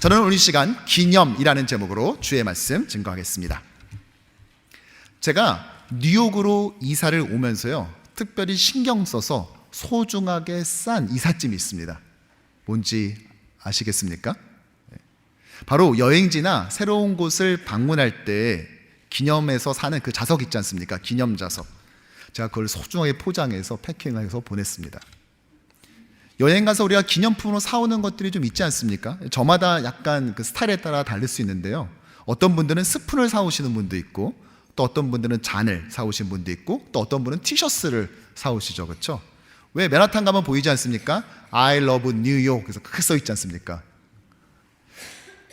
저는 오늘 이 시간 기념이라는 제목으로 주의 말씀 증거하겠습니다. 제가 뉴욕으로 이사를 오면서요, 특별히 신경 써서 소중하게 싼 이삿짐이 있습니다. 뭔지 아시겠습니까? 바로 여행지나 새로운 곳을 방문할 때 기념해서 사는 그 자석 있지 않습니까? 기념 자석. 제가 그걸 소중하게 포장해서 패킹해서 보냈습니다. 여행 가서 우리가 기념품으로 사오는 것들이 좀 있지 않습니까? 저마다 약간 그 스타일에 따라 다를 수 있는데요, 어떤 분들은 스푼을 사오시는 분도 있고, 또 어떤 분들은 잔을 사오신 분도 있고, 또 어떤 분은 티셔츠를 사오시죠. 그렇죠? 왜 맨하탄 가면 보이지 않습니까? I love New York 그래서 크게 써 있지 않습니까?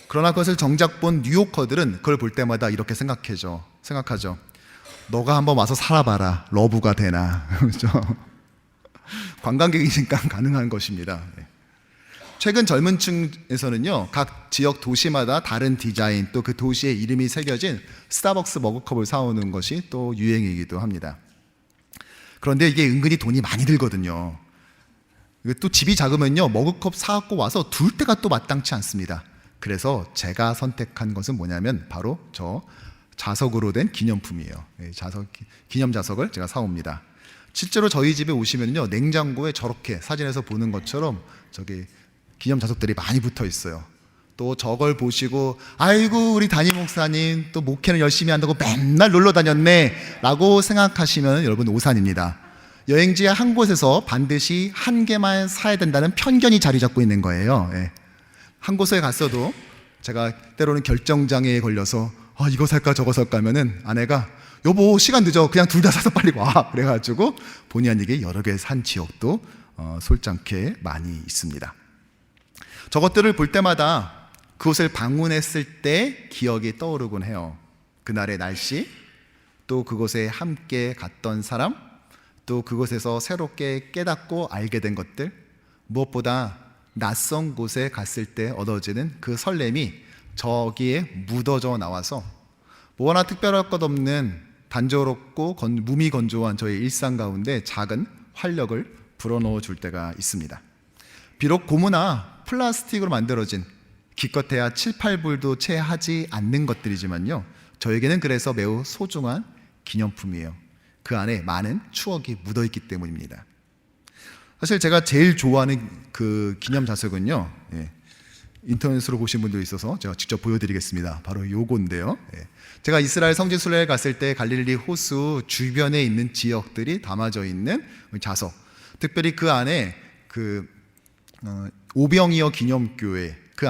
그러나 그것을 정작 본 뉴요커들은 그걸 볼 때마다 이렇게 생각하죠. 너가 한번 와서 살아봐라. 러브가 되나. 그렇죠? 관광객이니까 가능한 것입니다. 최근 젊은 층에서는요, 각 지역 도시마다 다른 디자인, 또 그 도시의 이름이 새겨진 스타벅스 머그컵을 사오는 것이 또 유행이기도 합니다. 그런데 이게 은근히 돈이 많이 들거든요. 또 집이 작으면요, 머그컵 사갖고 와서 둘 때가 또 마땅치 않습니다. 그래서 제가 선택한 것은 뭐냐면 바로 저 자석으로 된 기념품이에요. 기념 자석을 제가 사옵니다. 실제로 저희 집에 오시면요, 냉장고에 저렇게 사진에서 보는 것처럼 저기 기념 자석들이 많이 붙어 있어요. 또 저걸 보시고 아이고 우리 담임 목사님 또 목회는 열심히 한다고 맨날 놀러 다녔네 라고 생각하시면 여러분 오산입니다. 여행지의 한 곳에서 반드시 한 개만 사야 된다는 편견이 자리 잡고 있는 거예요. 한 곳에 갔어도 제가 때로는 결정장애에 걸려서 이거 살까 저거 살까 하면은 아내가 여보 시간 늦어 그냥 둘 다 사서 빨리 와 그래가지고 본의 아니게 여러 개 산 지역도 솔직하게 많이 있습니다. 저것들을 볼 때마다 그곳을 방문했을 때 기억이 떠오르곤 해요. 그날의 날씨, 또 그곳에 함께 갔던 사람, 또 그곳에서 새롭게 깨닫고 알게 된 것들, 무엇보다 낯선 곳에 갔을 때 얻어지는 그 설렘이 저기에 묻어져 나와서 뭐 하나 특별할 것 없는 단조롭고 무미건조한 저의 일상 가운데 작은 활력을 불어넣어 줄 때가 있습니다. 비록 고무나 플라스틱으로 만들어진 기껏해야 7, 8불도 채 하지 않는 것들이지만요, 저에게는 그래서 매우 소중한 기념품이에요. 그 안에 많은 추억이 묻어있기 때문입니다. 사실 제가 제일 좋아하는 그 기념 자석은요, 인터넷으로 보신 분도 있어서 제가 직접 보여드리겠습니다. 바로 요건데요. 제가 이스라엘 성지 순례에 갔을 때 갈릴리 호수 주변에 있는 지역들이 담아져 있는 자석, 특별히 그 안에 그 오병이어 기념교회 그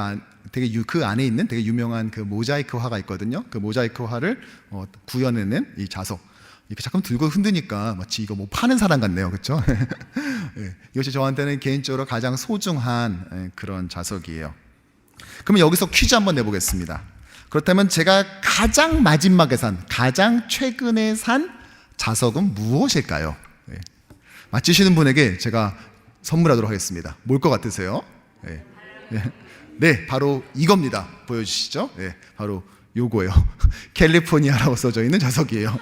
안에 있는 되게 유명한 그 모자이크 화가 있거든요. 그 모자이크 화를 구현해낸 이 자석, 이렇게 잠깐 들고 흔드니까 마치 이거 뭐 파는 사람 같네요. 그렇죠? 이것이 저한테는 개인적으로 가장 소중한 그런 자석이에요. 그러면 여기서 퀴즈 한번 내보겠습니다. 그렇다면 제가 가장 마지막에 가장 최근에 산 자석은 무엇일까요? 맞히시는 분에게 제가 선물하도록 하겠습니다. 뭘 것 같으세요? 네, 바로 이겁니다. 보여주시죠? 바로 요거예요. 캘리포니아라고 써져 있는 자석이에요.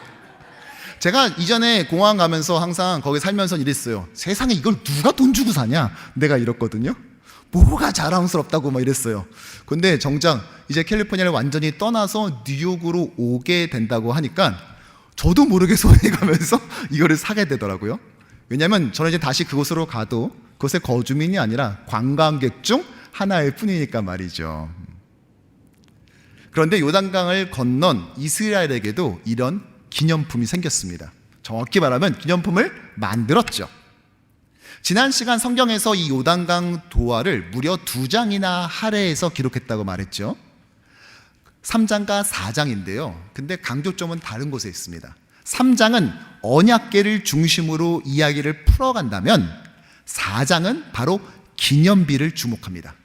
제가 이전에 공항 가면서 항상 거기 살면서 이랬어요. 세상에 이걸 누가 돈 주고 사냐? 내가 이랬거든요. 뭐가 자랑스럽다고 막 이랬어요. 근데 정작 이제 캘리포니아를 완전히 떠나서 뉴욕으로 오게 된다고 하니까 저도 모르게 손이 가면서 이거를 사게 되더라고요. 왜냐하면 저는 이제 다시 그곳으로 가도 그곳의 거주민이 아니라 관광객 중 하나일 뿐이니까 말이죠. 그런데 요단강을 건넌 이스라엘에게도 이런 기념품이 생겼습니다. 정확히 말하면 기념품을 만들었죠. 지난 시간 성경에서 이 요단강 도화를 무려 2장이나 할애해서 기록했다고 말했죠. 3장과 4장인데요. 근데 강조점은 다른 곳에 있습니다. 3장은 언약궤를 중심으로 이야기를 풀어간다면 4장은 바로 기념비를 주목합니다.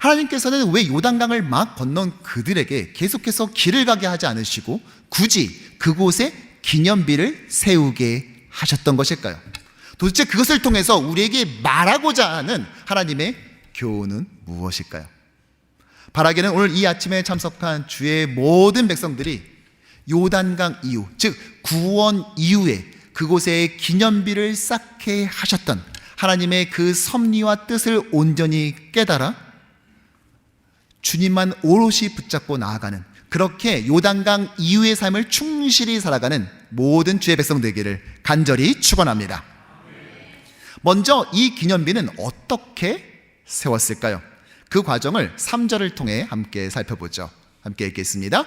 하나님께서는 왜 요단강을 막 건넌 그들에게 계속해서 길을 가게 하지 않으시고 굳이 그곳에 기념비를 세우게 하셨던 것일까요? 도대체 그것을 통해서 우리에게 말하고자 하는 하나님의 교훈은 무엇일까요? 바라기는 오늘 이 아침에 참석한 주의 모든 백성들이 요단강 이후, 즉 구원 이후에 그곳에 기념비를 쌓게 하셨던 하나님의 그 섭리와 뜻을 온전히 깨달아 주님만 오롯이 붙잡고 나아가는, 그렇게 요단강 이후의 삶을 충실히 살아가는 모든 주의 백성 되기를 간절히 축원합니다. 먼저 이 기념비는 어떻게 세웠을까요? 그 과정을 3절을 통해 함께 살펴보죠. 함께 읽겠습니다.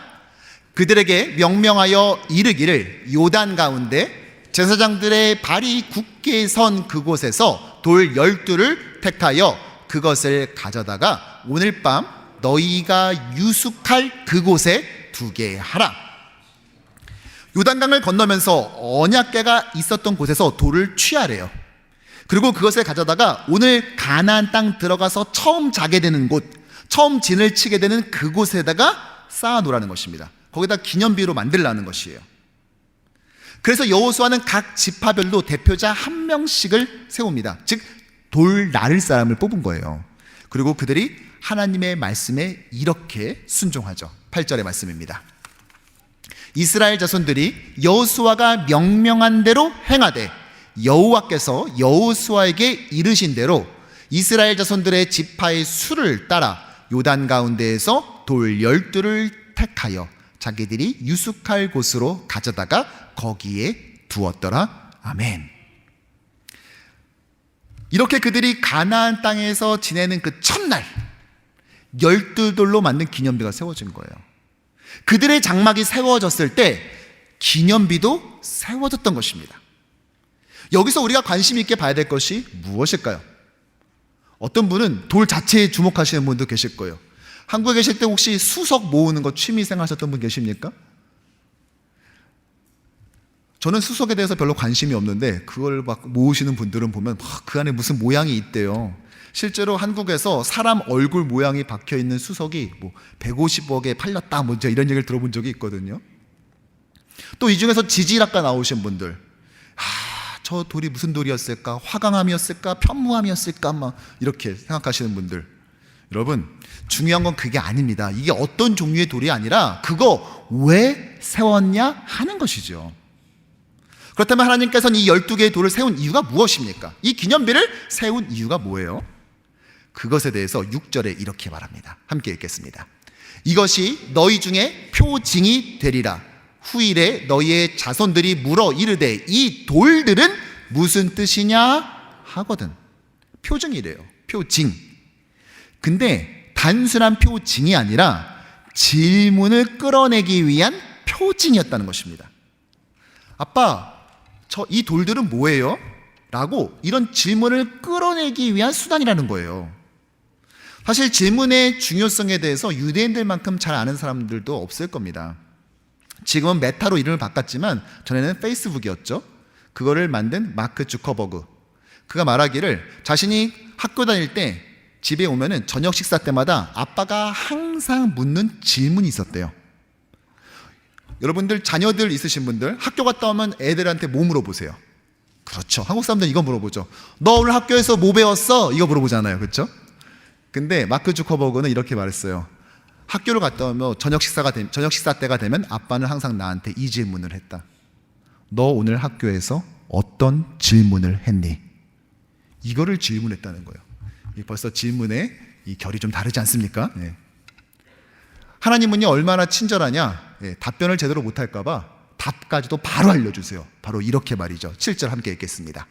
그들에게 명명하여 이르기를 요단 가운데 제사장들의 발이 굳게 선 그곳에서 돌 12를 택하여 그것을 가져다가 오늘 밤 너희가 유숙할 그곳에 두게 하라. 요단강을 건너면서 언약궤가 있었던 곳에서 돌을 취하래요. 그리고 그것을 가져다가 오늘 가나안 땅 들어가서 처음 자게 되는 곳, 처음 진을 치게 되는 그곳에다가 쌓아놓으라는 것입니다. 거기다 기념비로 만들라는 것이에요. 그래서 여호수아는 각 지파별로 대표자 한 명씩을 세웁니다. 즉 돌 나를 사람을 뽑은 거예요. 그리고 그들이 하나님의 말씀에 이렇게 순종하죠. 8절의 말씀입니다. 이스라엘 자손들이 여호수아가 명명한 대로 행하되 여호와께서 여호수아에게 이르신 대로 이스라엘 자손들의 지파의 수를 따라 요단 가운데에서 돌 12를 택하여 자기들이 유숙할 곳으로 가져다가 거기에 두었더라. 아멘. 이렇게 그들이 가나안 땅에서 지내는 그 첫날 12돌로 만든 기념비가 세워진 거예요. 그들의 장막이 세워졌을 때 기념비도 세워졌던 것입니다. 여기서 우리가 관심 있게 봐야 될 것이 무엇일까요? 어떤 분은 돌 자체에 주목하시는 분도 계실 거예요. 한국에 계실 때 혹시 수석 모으는 거 취미생활 하셨던 분 계십니까? 저는 수석에 대해서 별로 관심이 없는데 그걸 막 모으시는 분들은 보면 그 안에 무슨 모양이 있대요. 실제로 한국에서 사람 얼굴 모양이 박혀있는 수석이 150억에 팔렸다 이런 얘기를 들어본 적이 있거든요. 또 이 중에서 지질학과 나오신 분들, 저 돌이 무슨 돌이었을까? 화강암이었을까? 편무암이었을까? 막 이렇게 생각하시는 분들, 여러분 중요한 건 그게 아닙니다. 이게 어떤 종류의 돌이 아니라 그거 왜 세웠냐 하는 것이죠. 그렇다면 하나님께서는 이 12개의 돌을 세운 이유가 무엇입니까? 이 기념비를 세운 이유가 뭐예요? 그것에 대해서 6절에 이렇게 말합니다. 함께 읽겠습니다. 이것이 너희 중에 표징이 되리라. 후일에 너희의 자손들이 물어 이르되 이 돌들은 무슨 뜻이냐 하거든. 표징이래요. 표징. 근데 단순한 표징이 아니라 질문을 끌어내기 위한 표징이었다는 것입니다. 아빠, 이 돌들은 뭐예요? 라고 이런 질문을 끌어내기 위한 수단이라는 거예요. 사실 질문의 중요성에 대해서 유대인들만큼 잘 아는 사람들도 없을 겁니다. 지금은 메타로 이름을 바꿨지만 전에는 페이스북이었죠. 그거를 만든 마크 주커버그, 그가 말하기를 자신이 학교 다닐 때 집에 오면은 저녁 식사 때마다 아빠가 항상 묻는 질문이 있었대요. 여러분들 자녀들 있으신 분들 학교 갔다 오면 애들한테 뭐 물어보세요? 그렇죠. 한국 사람들은 이거 물어보죠. 너 오늘 학교에서 뭐 배웠어? 이거 물어보잖아요. 그렇죠? 근데 마크 주커버그는 이렇게 말했어요. 학교를 갔다 오면 저녁 식사 때가 되면 아빠는 항상 나한테 이 질문을 했다. 너 오늘 학교에서 어떤 질문을 했니? 이거를 질문했다는 거예요. 벌써 질문의 이 결이 좀 다르지 않습니까? 네. 하나님은요 얼마나 친절하냐, 답변을 제대로 못할까봐 답까지도 바로 알려주세요. 바로 이렇게 말이죠. 7절 함께 읽겠습니다.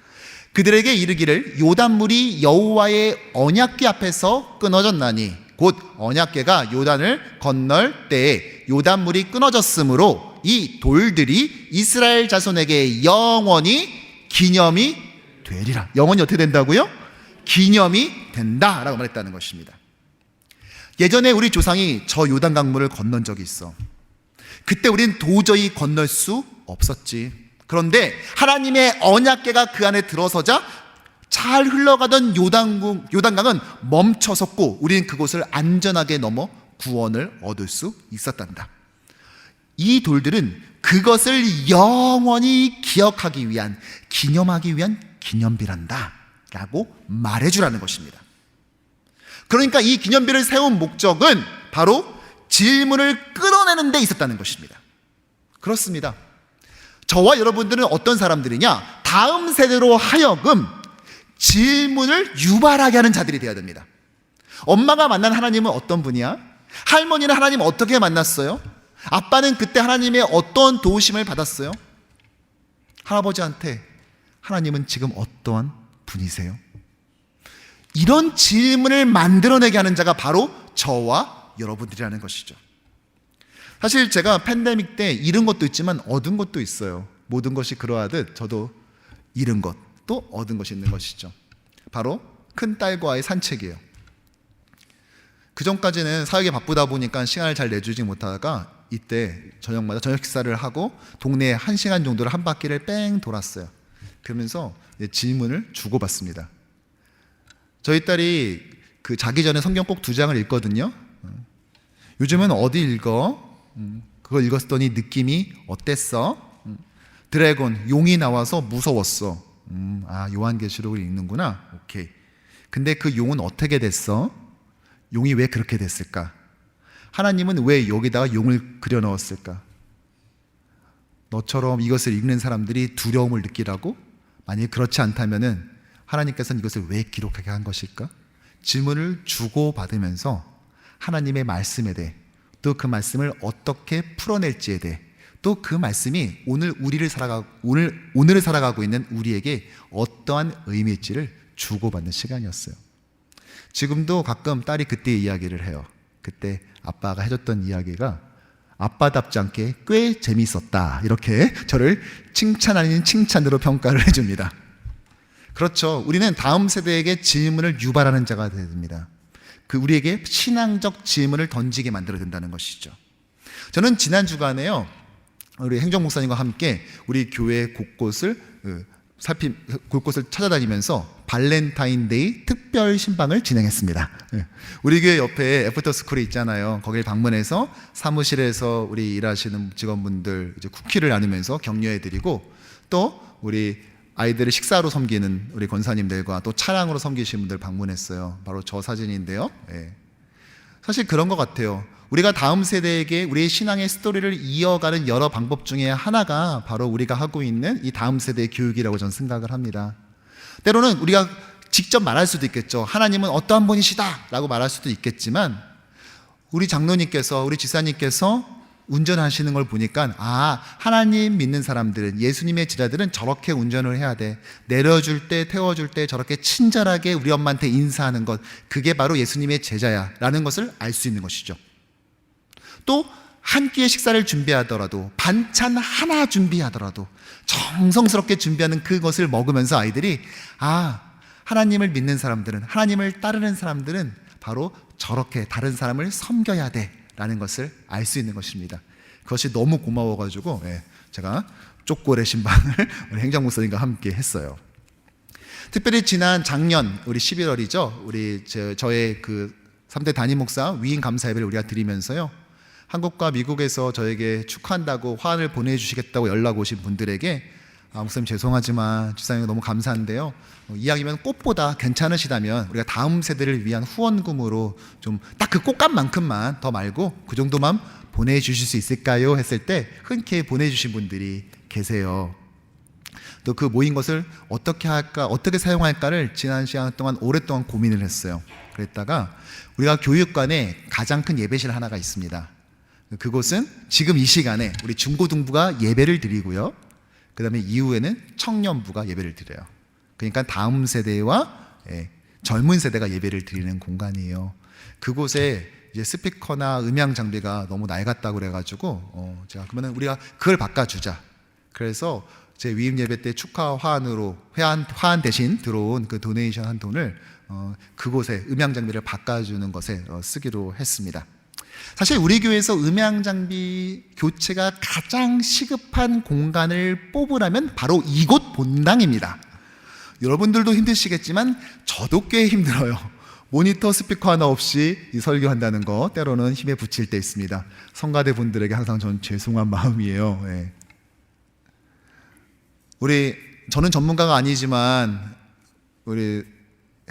그들에게 이르기를 요단물이 여호와의 언약궤 앞에서 끊어졌나니 곧 언약궤가 요단을 건널 때에 요단물이 끊어졌으므로 이 돌들이 이스라엘 자손에게 영원히 기념이 되리라. 영원히 어떻게 된다고요? 기념이 된다라고 말했다는 것입니다. 예전에 우리 조상이 저 요단 강물을 건넌 적이 있어. 그때 우린 도저히 건널 수 없었지. 그런데 하나님의 언약궤가 그 안에 들어서자 잘 흘러가던 요단강은 멈춰섰고 우리는 그곳을 안전하게 넘어 구원을 얻을 수 있었단다. 이 돌들은 그것을 영원히 기억하기 위한, 기념하기 위한 기념비란다 라고 말해주라는 것입니다. 그러니까 이 기념비를 세운 목적은 바로 질문을 끌어내는 데 있었다는 것입니다. 그렇습니다. 저와 여러분들은 어떤 사람들이냐? 다음 세대로 하여금 질문을 유발하게 하는 자들이 되어야 됩니다. 엄마가 만난 하나님은 어떤 분이야? 할머니는 하나님 어떻게 만났어요? 아빠는 그때 하나님의 어떤 도우심을 받았어요? 할아버지한테 하나님은 지금 어떠한 분이세요? 이런 질문을 만들어내게 하는 자가 바로 저와 여러분들이라는 것이죠. 사실 제가 팬데믹 때 잃은 것도 있지만 얻은 것도 있어요. 모든 것이 그러하듯 저도 잃은 것 또 얻은 것이 있는 것이죠. 바로 큰딸과의 산책이에요. 그 전까지는 사역에 바쁘다 보니까 시간을 잘 내주지 못하다가 이때 저녁마다 저녁 식사를 하고 동네에 1시간 정도를 한 바퀴를 뺑 돌았어요. 그러면서 질문을 주고받습니다. 저희 딸이 그 자기 전에 성경 꼭 2장을 읽거든요. 요즘은 어디 읽어? 그걸 읽었더니 느낌이 어땠어? 드래곤, 용이 나와서 무서웠어. 요한계시록을 읽는구나. 오케이. 근데 그 용은 어떻게 됐어? 용이 왜 그렇게 됐을까? 하나님은 왜 여기다가 용을 그려 넣었을까? 너처럼 이것을 읽는 사람들이 두려움을 느끼라고? 만약에 그렇지 않다면은 하나님께서는 이것을 왜 기록하게 한 것일까? 질문을 주고받으면서 하나님의 말씀에 대해 또 그 말씀을 어떻게 풀어낼지에 대해 또 그 말씀이 오늘을 살아가고 있는 우리에게 어떠한 의미일지를 주고받는 시간이었어요. 지금도 가끔 딸이 그때 이야기를 해요. 그때 아빠가 해줬던 이야기가 아빠답지 않게 꽤 재미있었다. 이렇게 저를 칭찬 아닌 칭찬으로 평가를 해줍니다. 그렇죠. 우리는 다음 세대에게 질문을 유발하는 자가 되야 됩니다. 우리에게 신앙적 질문을 던지게 만들어야 된다는 것이죠. 저는 지난 주간에요, 우리 행정목사님과 함께 우리 교회 곳곳을 찾아다니면서 발렌타인데이 특별 신방을 진행했습니다. 우리 교회 옆에 애프터스쿨이 있잖아요. 거길 방문해서 사무실에서 우리 일하시는 직원분들 이제 쿠키를 나누면서 격려해드리고, 또 우리 아이들을 식사로 섬기는 우리 권사님들과 또 차량으로 섬기시는 분들 방문했어요. 바로 저 사진인데요. 사실 그런 것 같아요. 우리가 다음 세대에게 우리의 신앙의 스토리를 이어가는 여러 방법 중에 하나가 바로 우리가 하고 있는 이 다음 세대의 교육이라고 저는 생각을 합니다. 때로는 우리가 직접 말할 수도 있겠죠. 하나님은 어떠한 분이시다 라고 말할 수도 있겠지만, 우리 장로님께서, 우리 지사님께서 운전하시는 걸 보니까 하나님 믿는 사람들은, 예수님의 제자들은 저렇게 운전을 해야 돼. 내려줄 때, 태워줄 때 저렇게 친절하게 우리 엄마한테 인사하는 것, 그게 바로 예수님의 제자야 라는 것을 알 수 있는 것이죠. 또 한 끼의 식사를 준비하더라도, 반찬 하나 준비하더라도 정성스럽게 준비하는 그것을 먹으면서 아이들이 하나님을 믿는 사람들은, 하나님을 따르는 사람들은 바로 저렇게 다른 사람을 섬겨야 돼 라는 것을 알 수 있는 것입니다. 그것이 너무 고마워가지고 제가 쪼꼬레 신방을 우리 행정목사님과 함께 했어요. 특별히 지난 작년 우리 11월이죠. 우리 저의 그 3대 담임 목사 위임 감사 예배를 우리가 드리면서요, 한국과 미국에서 저에게 축하한다고 화환을 보내주시겠다고 연락 오신 분들에게 목사님 죄송하지만 지사님 너무 감사한데요, 이왕이면 꽃보다 괜찮으시다면 우리가 다음 세대를 위한 후원금으로 좀 딱 그 꽃감만큼만, 더 말고 그 정도만 보내주실 수 있을까요? 했을 때 흔쾌히 보내주신 분들이 계세요. 또 그 모인 것을 어떻게 할까, 어떻게 사용할까를 지난 시간 동안 오랫동안 고민을 했어요. 그랬다가 우리가 교육관에 가장 큰 예배실 하나가 있습니다. 그곳은 지금 이 시간에 우리 중고등부가 예배를 드리고요, 그 다음에 이후에는 청년부가 예배를 드려요. 그러니까 다음 세대와 젊은 세대가 예배를 드리는 공간이에요. 그곳에 이제 스피커나 음향 장비가 너무 낡았다고 그래가지고 제가 그러면 우리가 그걸 바꿔주자. 그래서 제 위임 예배 때 축하 화환으로 화환 대신 들어온 그 도네이션 한 돈을 그곳에 음향 장비를 바꿔주는 것에 쓰기로 했습니다. 사실 우리 교회에서 음향 장비 교체가 가장 시급한 공간을 뽑으라면 바로 이곳 본당입니다. 여러분들도 힘드시겠지만 저도 꽤 힘들어요. 모니터 스피커 하나 없이 설교한다는 거 때로는 힘에 부칠 때 있습니다. 성가대 분들에게 항상 전 죄송한 마음이에요. 저는 전문가가 아니지만 우리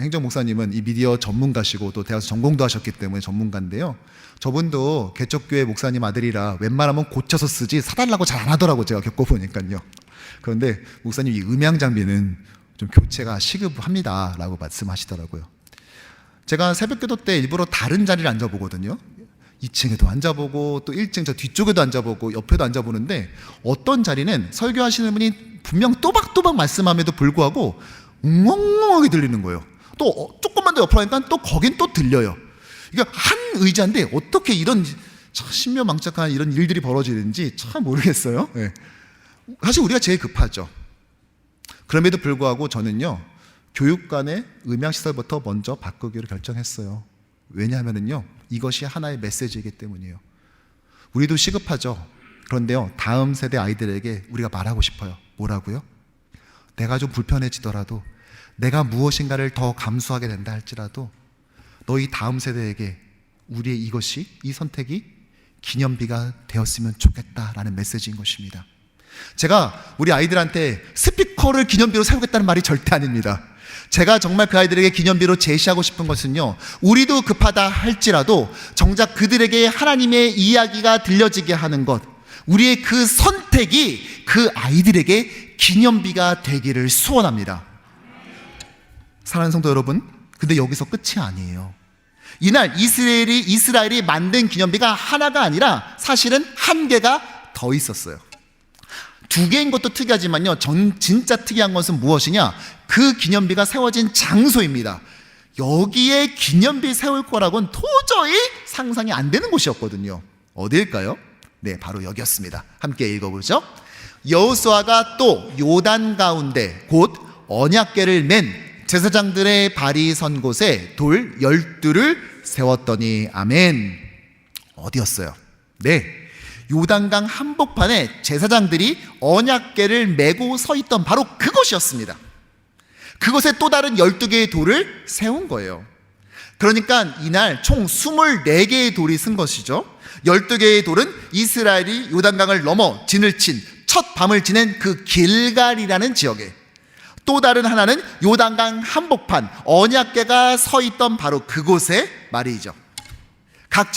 행정 목사님은 이 미디어 전문가시고 또 대학에서 전공도 하셨기 때문에 전문가인데요, 저분도 개척교회 목사님 아들이라 웬만하면 고쳐서 쓰지 사달라고 잘 안 하더라고, 제가 겪어보니까요. 그런데 목사님 이 음향 장비는 좀 교체가 시급합니다 라고 말씀하시더라고요. 제가 새벽기도 때 일부러 다른 자리를 앉아보거든요. 2층에도 앉아보고 또 1층 저 뒤쪽에도 앉아보고 옆에도 앉아보는데 어떤 자리는 설교하시는 분이 분명 또박또박 말씀함에도 불구하고 웅엉엉하게 들리는 거예요. 또 조금만 더 옆으로 하니까 또 거긴 또 들려요. 이게 한 의자인데 어떻게 이런 참 신묘망착한 이런 일들이 벌어지는지 참 모르겠어요. 네. 사실 우리가 제일 급하죠. 그럼에도 불구하고 저는요, 교육관의 음향시설부터 먼저 바꾸기로 결정했어요. 왜냐하면요, 이것이 하나의 메시지이기 때문이에요. 우리도 시급하죠. 그런데요, 다음 세대 아이들에게 우리가 말하고 싶어요. 뭐라고요? 내가 좀 불편해지더라도, 내가 무엇인가를 더 감수하게 된다 할지라도 너희 다음 세대에게 우리의 이것이, 이 선택이 기념비가 되었으면 좋겠다라는 메시지인 것입니다. 제가 우리 아이들한테 스피커를 기념비로 세우겠다는 말이 절대 아닙니다. 제가 정말 그 아이들에게 기념비로 제시하고 싶은 것은요, 우리도 급하다 할지라도 정작 그들에게 하나님의 이야기가 들려지게 하는 것, 우리의 그 선택이 그 아이들에게 기념비가 되기를 소원합니다. 사랑하는 성도 여러분, 근데 여기서 끝이 아니에요. 이날 이스라엘이 만든 기념비가 하나가 아니라 사실은 한 개가 더 있었어요. 두 개인 것도 특이하지만요, 진짜 특이한 것은 무엇이냐? 그 기념비가 세워진 장소입니다. 여기에 기념비 세울 거라고는 도저히 상상이 안 되는 곳이었거든요. 어디일까요? 네, 바로 여기였습니다. 함께 읽어보죠. 여호수아가 또 요단 가운데 곧 언약궤를 맨 제사장들의 발이 선 곳에 돌 12를 세웠더니 아멘. 어디였어요? 네, 요단강 한복판에 제사장들이 언약궤를 메고 서 있던 바로 그곳이었습니다. 그곳에 또 다른 12개의 돌을 세운 거예요. 그러니까 이날 총 24개의 돌이 쓴 것이죠. 12개의 돌은 이스라엘이 요단강을 넘어 진을 친 첫 밤을 지낸 그 길갈이라는 지역에, 또 다른 하나는 요단강 한복판 언약궤가 서 있던 바로 그곳에 말이죠. 각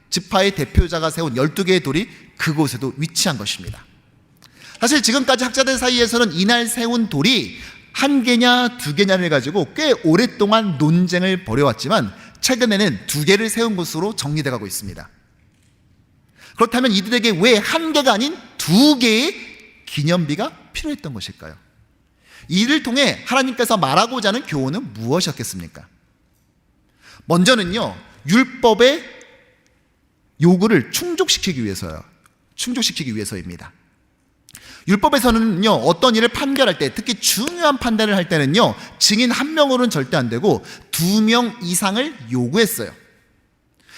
지파의 대표자가 세운 12개의 돌이 그곳에도 위치한 것입니다. 사실 지금까지 학자들 사이에서는 이날 세운 돌이 한 개냐 두 개냐를 가지고 꽤 오랫동안 논쟁을 벌여왔지만 최근에는 2개를 세운 것으로 정리돼 가고 있습니다. 그렇다면 이들에게 왜 한 개가 아닌 2개의 기념비가 필요했던 것일까요? 이를 통해 하나님께서 말하고자 하는 교훈은 무엇이었겠습니까? 먼저는요, 율법의 요구를 충족시키기 위해서입니다. 율법에서는요, 어떤 일을 판결할 때, 특히 중요한 판단을 할 때는요, 증인 1명으로는 절대 안 되고 2명 이상을 요구했어요.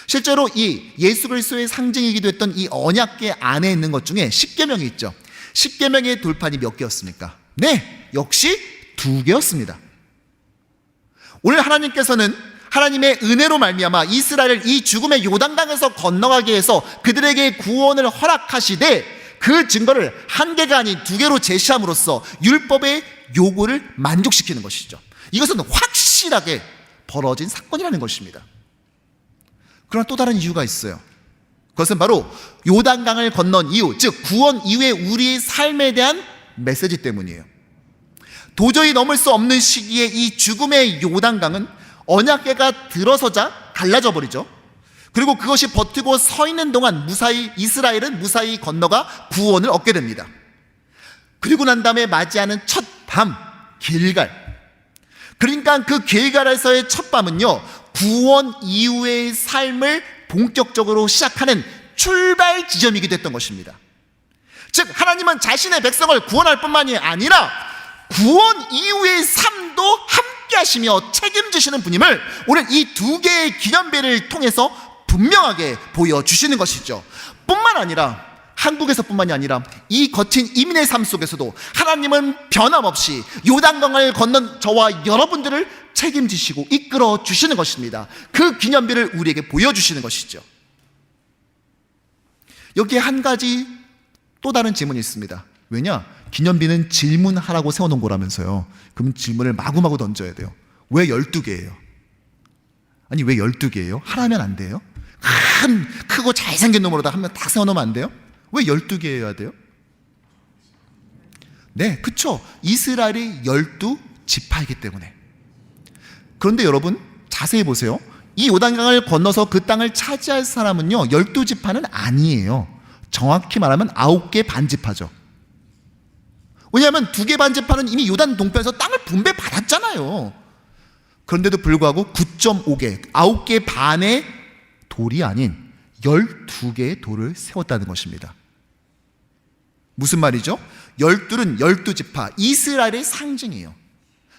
실제로 이 예수 그리스도의 상징이기도 했던 이 언약궤 안에 있는 것 중에 10계명이 있죠. 10계명의 돌판이 몇 개였습니까? 네, 역시 2개였습니다. 오늘 하나님께서는 하나님의 은혜로 말미암아 이스라엘을 이 죽음의 요단강에서 건너가게 해서 그들에게 구원을 허락하시되 그 증거를 1개가 아닌 2개로 제시함으로써 율법의 요구를 만족시키는 것이죠. 이것은 확실하게 벌어진 사건이라는 것입니다. 그러나 또 다른 이유가 있어요. 그것은 바로 요단강을 건넌 이유, 즉 구원 이후의 우리의 삶에 대한 메시지 때문이에요. 도저히 넘을 수 없는 시기에 이 죽음의 요단강은 언약궤가 들어서자 갈라져 버리죠. 그리고 그것이 버티고 서 있는 동안 이스라엘은 무사히 건너가 구원을 얻게 됩니다. 그리고 난 다음에 맞이하는 첫 밤, 길갈. 그러니까 그 길갈에서의 첫 밤은요, 구원 이후의 삶을 본격적으로 시작하는 출발 지점이기도 했던 것입니다. 즉 하나님은 자신의 백성을 구원할 뿐만이 아니라 구원 이후의 삶도 함께 하시며 책임지시는 분임을 오늘 이 2개의 기념비를 통해서 분명하게 보여주시는 것이죠. 뿐만 아니라 한국에서뿐만이 아니라 이 거친 이민의 삶 속에서도 하나님은 변함없이 요단강을 건넌 저와 여러분들을 책임지시고 이끌어 주시는 것입니다. 그 기념비를 우리에게 보여주시는 것이죠. 여기에 한 가지 또 다른 질문이 있습니다. 왜냐? 기념비는 질문하라고 세워놓은 거라면서요. 그럼 질문을 마구마구 던져야 돼요. 왜 12개예요? 아니 왜 12개예요? 하나면 안 돼요? 크고 잘생긴 놈으로다 한 명 딱 세워놓으면 안 돼요? 왜 12개여야 돼요? 네, 그쵸. 이스라엘이 12지파이기 때문에. 그런데 여러분 자세히 보세요. 이 요단강을 건너서 그 땅을 차지할 사람은요 12지파는 아니에요. 정확히 말하면 9개 반지파죠. 왜냐하면 2개 반지파는 이미 요단 동편에서 땅을 분배받았잖아요. 그런데도 불구하고 9.5개, 9개 반의 돌이 아닌 12개의 돌을 세웠다는 것입니다. 무슨 말이죠? 12는 12지파, 이스라엘의 상징이에요.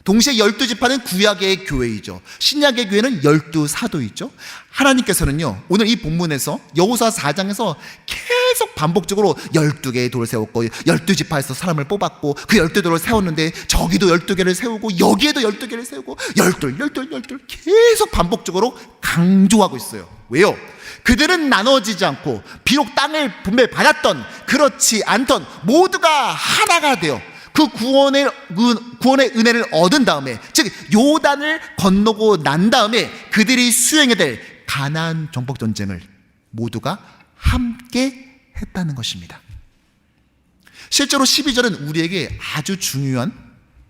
동시에 12지파는 구약의 교회이죠. 신약의 교회는 12사도이죠. 하나님께서는요 오늘 이 본문에서 여호수아 4장에서 계속 반복적으로 12개의 돌을 세웠고 12지파에서 사람을 뽑았고 그 12돌을 세웠는데 저기도 12개를 세우고 여기에도 12개를 세우고 12 계속 반복적으로 강조하고 있어요. 왜요? 그들은 나눠지지 않고 비록 땅을 분배받았던 그렇지 않던 모두가 하나가 되어 그 구원의 은혜를 얻은 다음에, 즉 요단을 건너고 난 다음에 그들이 수행해야 될 가나안 정복 전쟁을 모두가 함께 했다는 것입니다. 실제로 12절은 우리에게 아주 중요한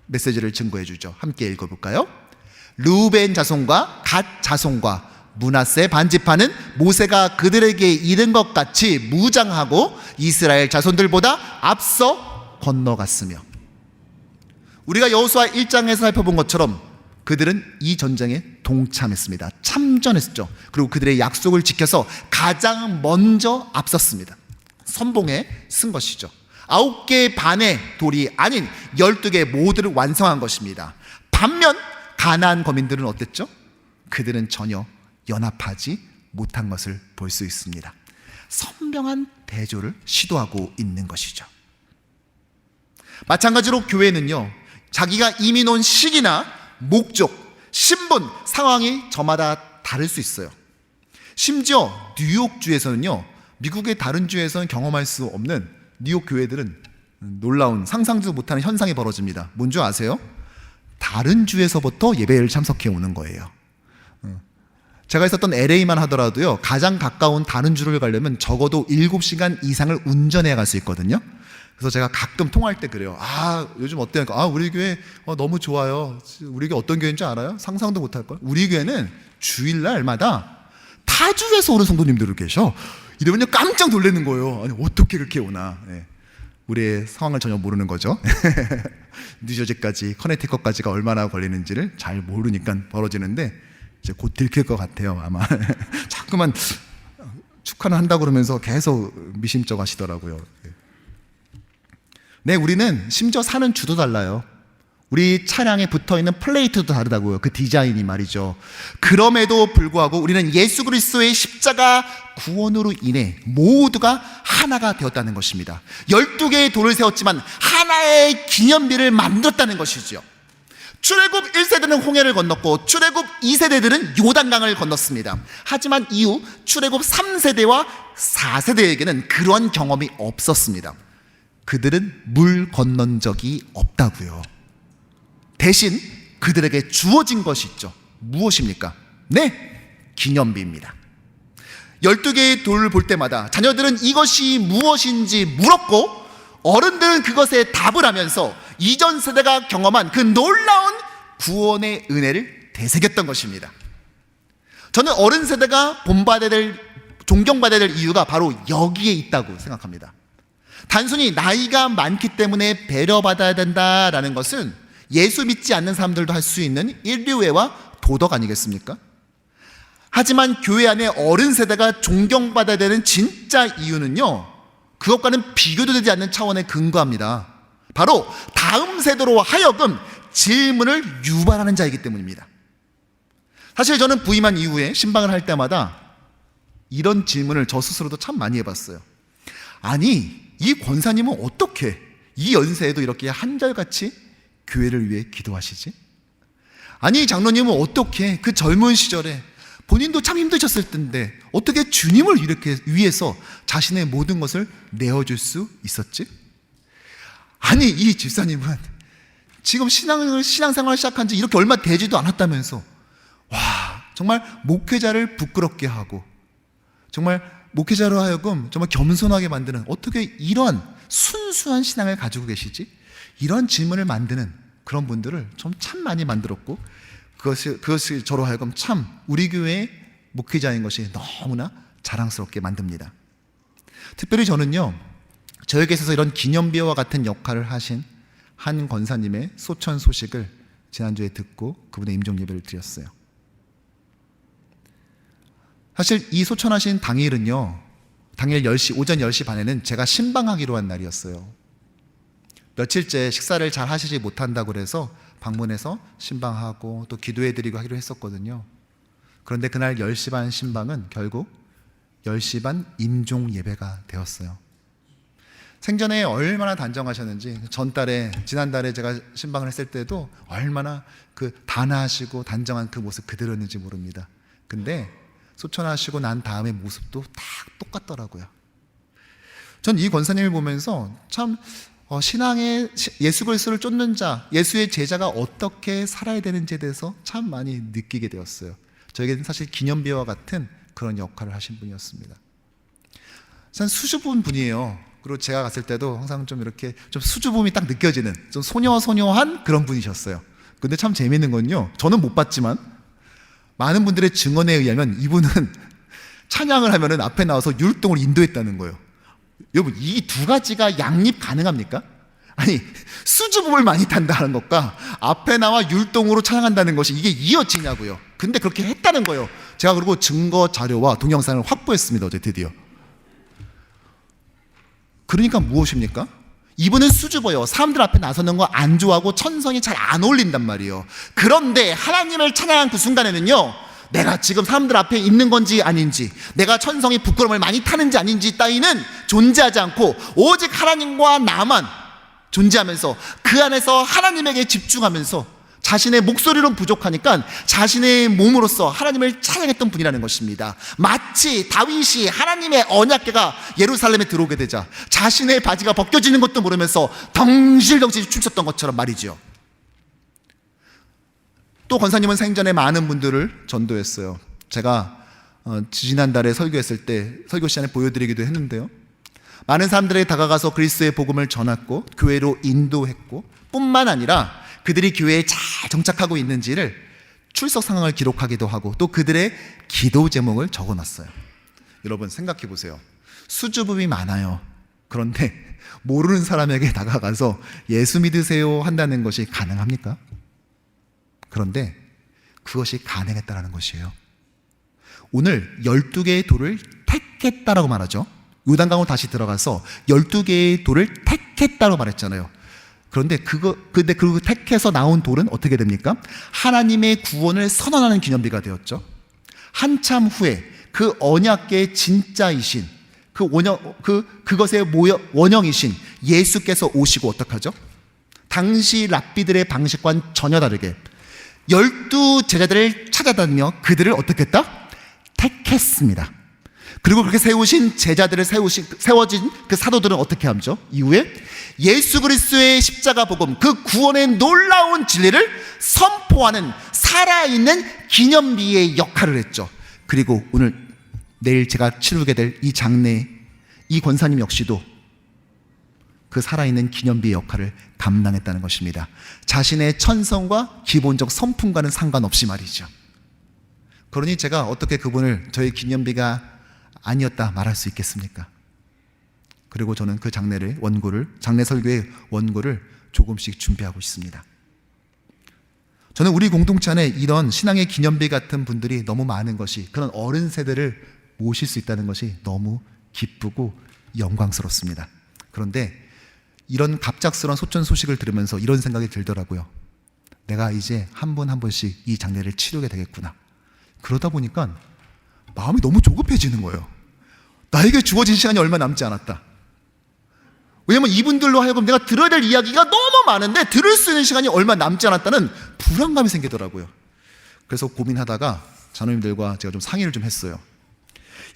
메시지를 증거해 주죠. 함께 읽어볼까요? 르우벤 자손과 갓 자손과 므낫세 반지파는 모세가 그들에게 이른 것 같이 무장하고 이스라엘 자손들보다 앞서 건너갔으며, 우리가 여호수아 1장에서 살펴본 것처럼 그들은 이 전쟁에 동참했습니다. 참전했죠. 그리고 그들의 약속을 지켜서 가장 먼저 앞섰습니다. 선봉에 쓴 것이죠. 9개 반의 돌이 아닌 12개 모두를 완성한 것입니다. 반면 가나안 거민들은 어땠죠? 그들은 전혀 연합하지 못한 것을 볼 수 있습니다. 선명한 대조를 시도하고 있는 것이죠. 마찬가지로 교회는요 자기가 이미 놓은 시기나 목적, 신분, 상황이 저마다 다를 수 있어요. 심지어 뉴욕주에서는요 미국의 다른 주에서는 경험할 수 없는 뉴욕 교회들은 놀라운 상상도 못하는 현상이 벌어집니다. 뭔지 아세요? 다른 주에서부터 예배를 참석해 오는 거예요. 제가 있었던 LA만 하더라도요 가장 가까운 다른 주를 가려면 적어도 7시간 이상을 운전해야 갈 수 있거든요. 그래서 제가 가끔 통화할 때 그래요. 요즘 어때요? 우리 교회 너무 좋아요. 우리 교회 어떤 교회인지 알아요? 상상도 못할걸? 우리 교회는 주일날마다 타주에서 오는 성도님들이 계셔. 이러면요 깜짝 놀라는 거예요. 아니 어떻게 그렇게 오나. 우리의 상황을 전혀 모르는 거죠. 뉴저지까지 커네티컷까지가 얼마나 걸리는지를 잘 모르니까 벌어지는데 이제 곧 들킬 것 같아요 아마. 자꾸만 축하는 한다고 그러면서 계속 미심쩍어 하시더라고요. 네, 우리는 심지어 사는 주도 달라요. 우리 차량에 붙어있는 플레이트도 다르다고요. 그 디자인이 말이죠. 그럼에도 불구하고 우리는 예수 그리스도의 십자가 구원으로 인해 모두가 하나가 되었다는 것입니다. 12개의 돌을 세웠지만 하나의 기념비를 만들었다는 것이죠. 출애굽 1세대는 홍해를 건넜고 출애굽 2세대들은 요단강을 건넜습니다. 하지만 이후 출애굽 3세대와 4세대에게는 그런 경험이 없었습니다. 그들은 물 건넌 적이 없다고요. 대신 그들에게 주어진 것이 있죠. 무엇입니까? 네, 기념비입니다. 12개의 돌을 볼 때마다 자녀들은 이것이 무엇인지 물었고 어른들은 그것에 답을 하면서 이전 세대가 경험한 그 놀라운 구원의 은혜를 되새겼던 것입니다. 저는 어른 세대가 본받아야 될, 존경받아야 될 이유가 바로 여기에 있다고 생각합니다. 단순히 나이가 많기 때문에 배려받아야 된다라는 것은 예수 믿지 않는 사람들도 할 수 있는 인류애와 도덕 아니겠습니까? 하지만 교회 안에 어른 세대가 존경받아야 되는 진짜 이유는요 그것과는 비교도 되지 않는 차원에 근거합니다. 바로 다음 세대로 하여금 질문을 유발하는 자이기 때문입니다. 사실 저는 부임한 이후에 신방을 할 때마다 이런 질문을 저 스스로도 참 많이 해봤어요. 아니 이 권사님은 어떻게 이 연세에도 이렇게 한결같이 교회를 위해 기도하시지? 아니 이 장로님은 어떻게 그 젊은 시절에 본인도 참 힘드셨을 텐데 어떻게 주님을 이렇게 위해서 자신의 모든 것을 내어줄 수 있었지? 아니 이 집사님은 지금 신앙생활을 시작한 지 이렇게 얼마 되지도 않았다면서 와 정말 목회자를 부끄럽게 하고 정말 목회자로 하여금 정말 겸손하게 만드는 어떻게 이런 순수한 신앙을 가지고 계시지? 이런 질문을 만드는 그런 분들을 좀 참 많이 만들었고 그것이 저로 하여금 참 우리 교회의 목회자인 것이 너무나 자랑스럽게 만듭니다. 특별히 저는요, 저에게 있어서 이런 기념비와 같은 역할을 하신 한 권사님의 소천 소식을 지난주에 듣고 그분의 임종 예배를 드렸어요. 사실 이 소천하신 당일은요, 당일 10시, 오전 10시 반에는 제가 신방하기로 한 날이었어요. 며칠째 식사를 잘 하시지 못한다고 그래서 방문해서 신방하고 또 기도해드리고 하기로 했었거든요. 그런데 그날 10시 반 신방은 결국 10시 반 임종 예배가 되었어요. 생전에 얼마나 단정하셨는지, 지난달에 제가 신방을 했을 때도 얼마나 그 단아하시고 단정한 그 모습 그대로였는지 모릅니다. 근데 소천하시고 난 다음의 모습도 다 똑같더라고요. 전 이 권사님을 보면서 참 신앙의 예수 그리스도를 쫓는 자, 예수의 제자가 어떻게 살아야 되는지에 대해서 참 많이 느끼게 되었어요. 저에게는 사실 기념비와 같은 그런 역할을 하신 분이었습니다. 참 수줍은 분이에요. 그리고 제가 갔을 때도 항상 좀 이렇게 좀 수줍음이 딱 느껴지는 좀 소녀소녀한 그런 분이셨어요. 근데 참 재미있는 건요, 저는 못 봤지만 많은 분들의 증언에 의하면 이분은 찬양을 하면은 앞에 나와서 율동을 인도했다는 거예요. 여러분, 이 두 가지가 양립 가능합니까? 아니, 수줍음을 많이 탄다는 것과 앞에 나와 율동으로 찬양한다는 것이 이게 이어지냐고요. 근데 그렇게 했다는 거예요. 제가 그리고 증거 자료와 동영상을 확보했습니다, 어제 드디어. 그러니까 무엇입니까? 이분은 수줍어요. 사람들 앞에 나서는 거 안 좋아하고 천성이 잘 안 어울린단 말이에요. 그런데 하나님을 찬양한 그 순간에는요, 내가 지금 사람들 앞에 있는 건지 아닌지, 내가 천성이 부끄러움을 많이 타는지 아닌지 따위는 존재하지 않고 오직 하나님과 나만 존재하면서 그 안에서 하나님에게 집중하면서 자신의 목소리로는 부족하니까 자신의 몸으로서 하나님을 찬양했던 분이라는 것입니다. 마치 다윗이 하나님의 언약궤가 예루살렘에 들어오게 되자 자신의 바지가 벗겨지는 것도 모르면서 덩실덩실 춤췄던 것처럼 말이죠. 또 권사님은 생전에 많은 분들을 전도했어요. 제가 지난달에 설교했을 때 설교 시간에 보여드리기도 했는데요, 많은 사람들에게 다가가서 그리스도의 복음을 전했고 교회로 인도했고, 뿐만 아니라 그들이 교회에 잘 정착하고 있는지를 출석 상황을 기록하기도 하고 또 그들의 기도 제목을 적어놨어요. 여러분 생각해 보세요. 수줍음이 많아요. 그런데 모르는 사람에게 다가가서 예수 믿으세요 한다는 것이 가능합니까? 그런데 그것이 가능했다는 것이에요. 오늘 12개의 돌을 택했다라고 말하죠. 요단강으로 다시 들어가서 12개의 돌을 택했다고 말했잖아요. 그런데 근데 그 택해서 나온 돌은 어떻게 됩니까? 하나님의 구원을 선언하는 기념비가 되었죠. 한참 후에 그 언약궤의 진짜이신 그것의 원형이신 예수께서 오시고 어떡하죠? 당시 랍비들의 방식과는 전혀 다르게 12 제자들을 찾아다니며 그들을 어떻게 했다? 택했습니다. 그리고 그렇게 세우신 제자들을 세워진 그 사도들은 어떻게 하죠? 이후에 예수 그리스도의 십자가 복음, 그 구원의 놀라운 진리를 선포하는 살아있는 기념비의 역할을 했죠. 그리고 내일 제가 치르게 될 이 장례, 이 권사님 역시도 그 살아있는 기념비의 역할을 감당했다는 것입니다. 자신의 천성과 기본적 성품과는 상관없이 말이죠. 그러니 제가 어떻게 그분을 저의 기념비가 아니었다 말할 수 있겠습니까? 그리고 저는 그 장례 설교의 원고를 조금씩 준비하고 있습니다. 저는 우리 공동체 안에 이런 신앙의 기념비 같은 분들이 너무 많은 것이, 그런 어른 세대를 모실 수 있다는 것이 너무 기쁘고 영광스럽습니다. 그런데 이런 갑작스러운 소천 소식을 들으면서 이런 생각이 들더라고요. 내가 이제 한 분 한 분씩 이 장례를 치르게 되겠구나. 그러다 보니까 마음이 너무 조급해지는 거예요. 나에게 주어진 시간이 얼마 남지 않았다. 왜냐면 이분들로 하여금 내가 들어야 될 이야기가 너무 많은데 들을 수 있는 시간이 얼마 남지 않았다는 불안감이 생기더라고요. 그래서 고민하다가 자녀님들과 제가 좀 상의를 좀 했어요.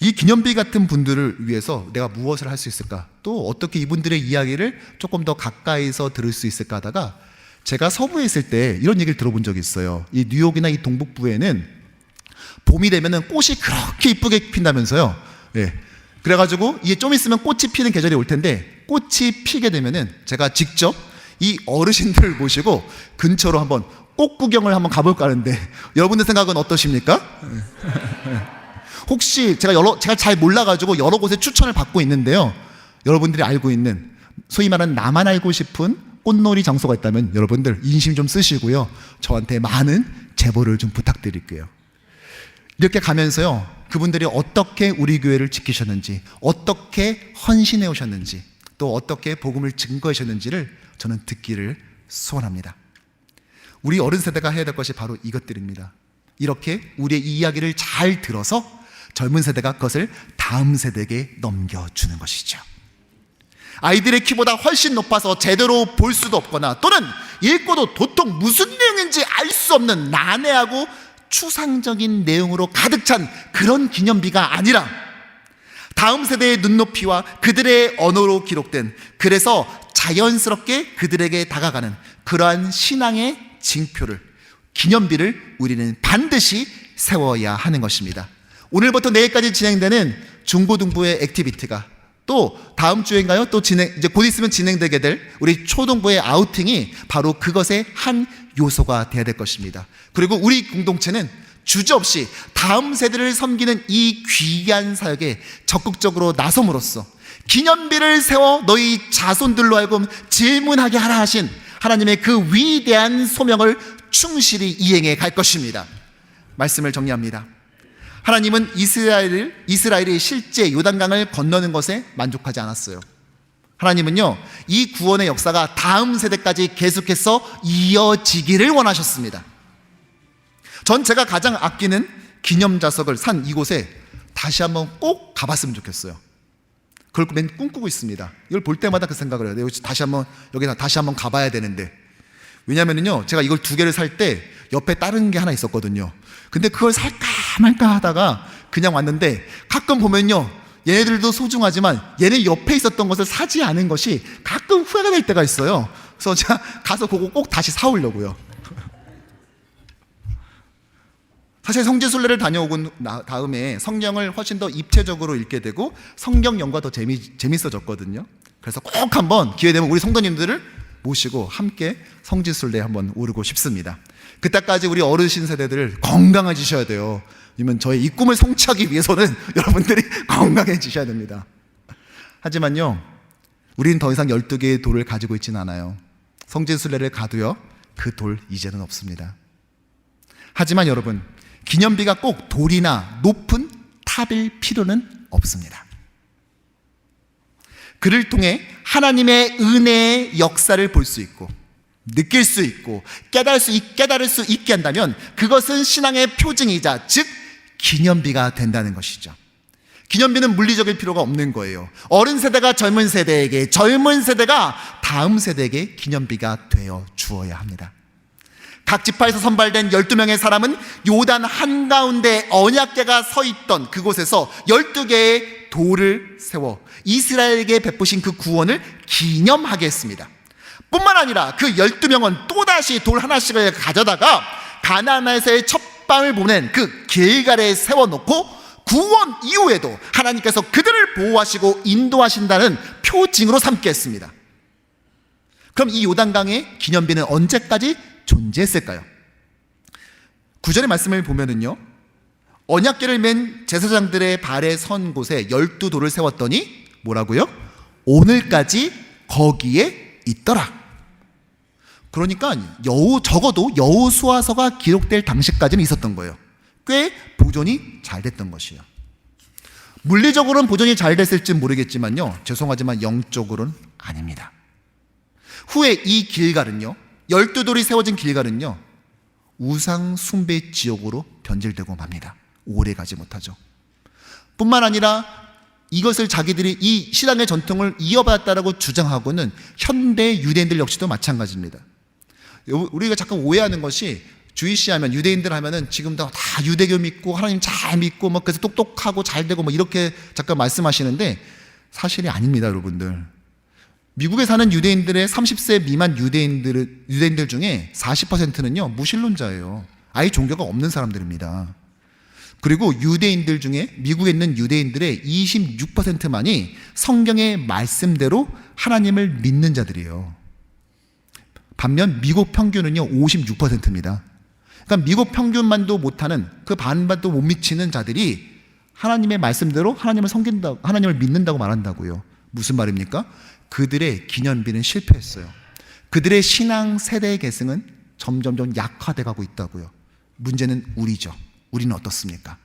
이 기념비 같은 분들을 위해서 내가 무엇을 할 수 있을까? 또 어떻게 이분들의 이야기를 조금 더 가까이서 들을 수 있을까 하다가 제가 서부에 있을 때 이런 얘기를 들어본 적이 있어요. 이 뉴욕이나 이 동북부에는 봄이 되면은 꽃이 그렇게 이쁘게 핀다면서요. 예. 그래가지고 이게 좀 있으면 꽃이 피는 계절이 올 텐데 꽃이 피게 되면은 제가 직접 이 어르신들을 모시고 근처로 한번 꽃 구경을 한번 가볼까 하는데 여러분들 생각은 어떠십니까? 혹시 제가 잘 몰라가지고 여러 곳에 추천을 받고 있는데요, 여러분들이 알고 있는 소위 말하는 나만 알고 싶은 꽃놀이 장소가 있다면 여러분들 인심 좀 쓰시고요, 저한테 많은 제보를 좀 부탁드릴게요. 이렇게 가면서요, 그분들이 어떻게 우리 교회를 지키셨는지, 어떻게 헌신해 오셨는지, 또 어떻게 복음을 증거하셨는지를 저는 듣기를 소원합니다. 우리 어른 세대가 해야 될 것이 바로 이것들입니다. 이렇게 우리의 이야기를 잘 들어서 젊은 세대가 그것을 다음 세대에게 넘겨주는 것이죠. 아이들의 키보다 훨씬 높아서 제대로 볼 수도 없거나 또는 읽고도 도통 무슨 내용인지 알 수 없는 난해하고 추상적인 내용으로 가득 찬 그런 기념비가 아니라 다음 세대의 눈높이와 그들의 언어로 기록된, 그래서 자연스럽게 그들에게 다가가는 그러한 신앙의 징표를, 기념비를 우리는 반드시 세워야 하는 것입니다. 오늘부터 내일까지 진행되는 중고등부의 액티비티가, 또 다음 주인가요? 또 이제 곧 있으면 진행되게 될 우리 초등부의 아우팅이 바로 그것의 한 요소가 되어야 될 것입니다. 그리고 우리 공동체는 주저없이 다음 세대를 섬기는 이 귀한 사역에 적극적으로 나섬으로써 기념비를 세워 너희 자손들로 하여금 질문하게 하라 하신 하나님의 그 위대한 소명을 충실히 이행해 갈 것입니다. 말씀을 정리합니다. 하나님은 이스라엘이 실제 요단강을 건너는 것에 만족하지 않았어요. 하나님은요, 이 구원의 역사가 다음 세대까지 계속해서 이어지기를 원하셨습니다. 전 제가 가장 아끼는 기념자석을 산 이곳에 다시 한번 꼭 가봤으면 좋겠어요. 그걸 맨 꿈꾸고 있습니다. 이걸 볼 때마다 그 생각을 해요. 여기다 다시 한번 가봐야 되는데. 왜냐면은요, 제가 이걸 2개를 살 때 옆에 다른 게 하나 있었거든요. 근데 그걸 살까 말까 하다가 그냥 왔는데, 가끔 보면요, 얘네들도 소중하지만 얘네 옆에 있었던 것을 사지 않은 것이 가끔 후회가 될 때가 있어요. 그래서 제가 가서 그거 꼭 다시 사오려고요. 사실 성지순례를 다녀오고 다음에 성경을 훨씬 더 입체적으로 읽게 되고 성경 연구가 더 재밌어졌거든요. 그래서 꼭 한번 기회 되면 우리 성도님들을 모시고 함께 성지순례 한번 오르고 싶습니다. 그때까지 우리 어르신 세대들 건강해지셔야 돼요. 왜냐면 저의 이 꿈을 성취하기 위해서는 여러분들이 건강해지셔야 됩니다. 하지만요, 우리는 더 이상 12개의 돌을 가지고 있지는 않아요. 성지순례를 가도요, 그 돌 이제는 없습니다. 하지만 여러분, 기념비가 꼭 돌이나 높은 탑일 필요는 없습니다. 그를 통해 하나님의 은혜의 역사를 볼 수 있고 느낄 수 있고 깨달을 수 있게 한다면 그것은 신앙의 표징이자 즉 기념비가 된다는 것이죠. 기념비는 물리적일 필요가 없는 거예요. 어른 세대가 젊은 세대에게, 젊은 세대가 다음 세대에게 기념비가 되어 주어야 합니다. 각 지파에서 선발된 12명의 사람은 요단 한가운데 언약궤가 서 있던 그곳에서 12개의 돌을 세워 이스라엘에게 베푸신 그 구원을 기념하게 했습니다. 뿐만 아니라 그 12명은 또다시 돌 하나씩을 가져다가 가나안에서의 첫 밤을 보낸 그 길갈에 세워놓고 구원 이후에도 하나님께서 그들을 보호하시고 인도하신다는 표징으로 삼게 했습니다. 그럼 이 요단강의 기념비는 언제까지 존재했을까요? 9절의 말씀을 보면은요, 언약궤를 맨 제사장들의 발에 선 곳에 12돌을 세웠더니 뭐라고요? 오늘까지 거기에 있더라. 그러니까 적어도 여호수아서가 기록될 당시까지는 있었던 거예요. 꽤 보존이 잘 됐던 것이에요. 물리적으로는 보존이 잘 됐을지 모르겠지만요, 죄송하지만 영적으로는 아닙니다. 후에 이 길갈은요, 12돌이 세워진 길갈은요, 우상 숭배 지역으로 변질되고 맙니다. 오래 가지 못하죠. 뿐만 아니라 이것을 자기들이 이 신앙의 전통을 이어받았다라고 주장하고는 현대 유대인들 역시도 마찬가지입니다. 우리가 잠깐 오해하는 것이, 주이시 하면, 유대인들 하면은 지금도 다 유대교 믿고 하나님 잘 믿고 뭐 그래서 똑똑하고 잘 되고 뭐 이렇게 잠깐 말씀하시는데 사실이 아닙니다, 여러분들. 미국에 사는 유대인들의 30세 미만 유대인들 중에 40%는요 무신론자예요. 아예 종교가 없는 사람들입니다. 그리고 유대인들 중에, 미국에 있는 유대인들의 26%만이 성경의 말씀대로 하나님을 믿는 자들이에요. 반면 미국 평균은요 56%입니다. 그러니까 미국 평균만도 못하는 그 반반도 못 미치는 자들이 하나님의 말씀대로 하나님을 섬긴다고, 하나님을 믿는다고 말한다고요. 무슨 말입니까? 그들의 기념비는 실패했어요. 그들의 신앙 세대 계승은 점점점 약화돼 가고 있다고요. 문제는 우리죠. 우리는 어떻습니까?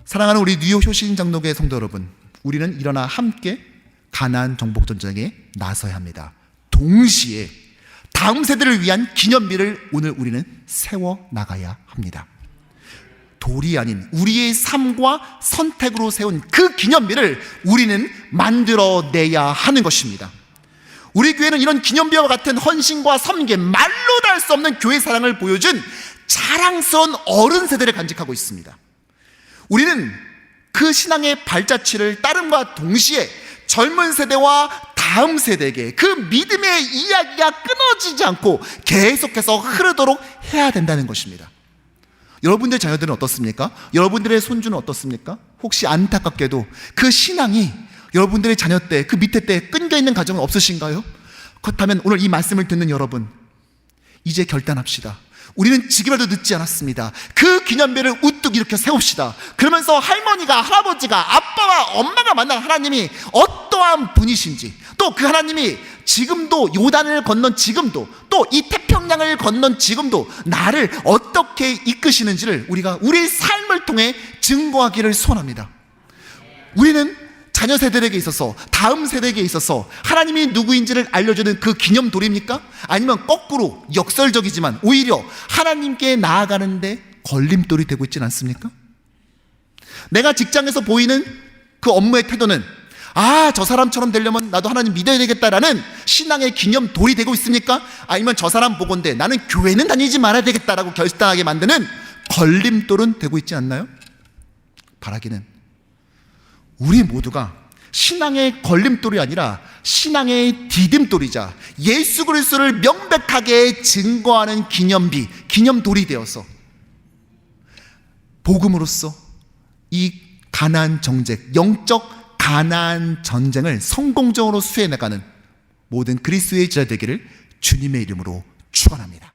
사랑하는 우리 뉴욕 효신 장로교회 성도 여러분, 우리는 일어나 함께 가나안 정복 전쟁에 나서야 합니다. 동시에 다음 세대를 위한 기념비를 오늘 우리는 세워 나가야 합니다. 돌이 아닌 우리의 삶과 선택으로 세운 그 기념비를 우리는 만들어내야 하는 것입니다. 우리 교회는 이런 기념비와 같은 헌신과 섬김, 말로 다 할 수 없는 교회 사랑을 보여준 자랑스러운 어른 세대를 간직하고 있습니다. 우리는 그 신앙의 발자취를 따름과 동시에 젊은 세대와 다음 세대에게 그 믿음의 이야기가 끊어지지 않고 계속해서 흐르도록 해야 된다는 것입니다. 여러분들의 자녀들은 어떻습니까? 여러분들의 손주는 어떻습니까? 혹시 안타깝게도 그 신앙이 여러분들의 자녀 때, 그 밑에 때 끊겨 있는 가정은 없으신가요? 그렇다면 오늘 이 말씀을 듣는 여러분, 이제 결단합시다. 우리는 지금이라도 늦지 않았습니다. 그 기념비를 우뚝 이렇게 세웁시다. 그러면서 할머니가, 할아버지가, 아빠와 엄마가 만난 하나님이 어떠한 분이신지, 또 그 하나님이 지금도 요단을 건넌 지금도, 또 이 태평양을 건넌 지금도 나를 어떻게 이끄시는지를 우리가 우리 삶을 통해 증거하기를 소원합니다. 우리는 자녀 세대에게 있어서, 다음 세대에게 있어서 하나님이 누구인지를 알려주는 그 기념돌입니까? 아니면 거꾸로 역설적이지만 오히려 하나님께 나아가는데 걸림돌이 되고 있지는 않습니까? 내가 직장에서 보이는 그 업무의 태도는 저 사람처럼 되려면 나도 하나님 믿어야 되겠다라는 신앙의 기념돌이 되고 있습니까? 아니면 저 사람 보건대 나는 교회는 다니지 말아야 되겠다라고 결단하게 만드는 걸림돌은 되고 있지 않나요? 바라기는 우리 모두가 신앙의 걸림돌이 아니라 신앙의 디딤돌이자 예수 그리스도를 명백하게 증거하는 기념비, 기념돌이 되어서 복음으로써 이 가나안 정책, 영적 가나안 전쟁을 성공적으로 수행해 나가는 모든 그리스도의 제자 되기를 주님의 이름으로 축원합니다.